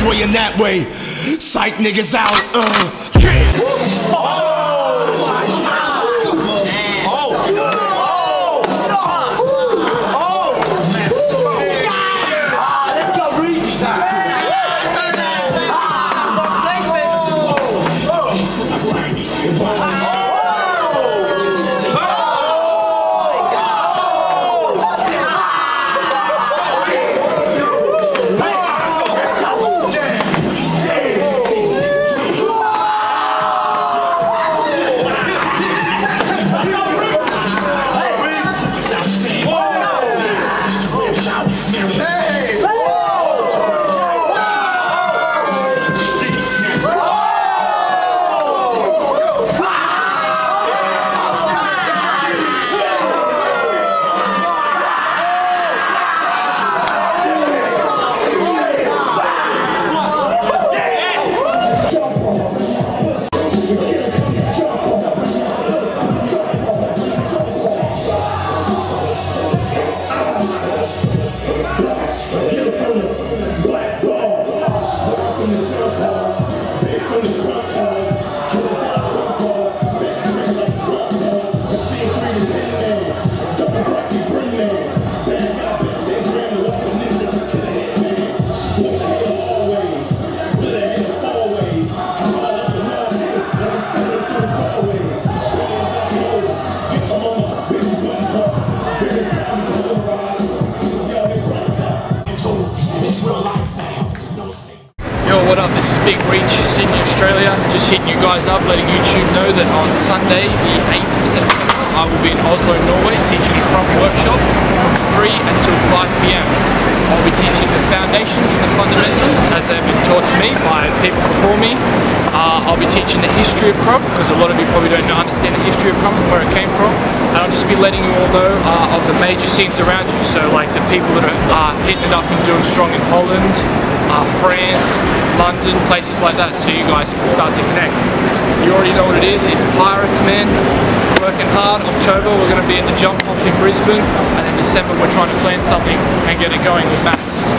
this way and that way. Psych niggas out. Yeah. Yo, what up? This is Big Reach, Sydney, Australia. Just hitting you guys up, letting YouTube know that on Sunday, the 8th of September, I will be in Oslo, Norway, teaching a Krump workshop from 3 until 5 PM. I'll be teaching the foundations and the fundamentals as they've been taught to me by people before me. I'll be teaching the history of Krump, because a lot of you probably don't understand the history of Krump and where it came from. And I'll just be letting you all know of the major scenes around you. So like the people that are hitting it up and doing strong in Holland, France, London, places like that, so you guys can start to connect. You already know what it is, it's Pirates, man. Working hard. October we're going to be at the Jump Off in Brisbane, and in December we're trying to plan something and get it going with maths.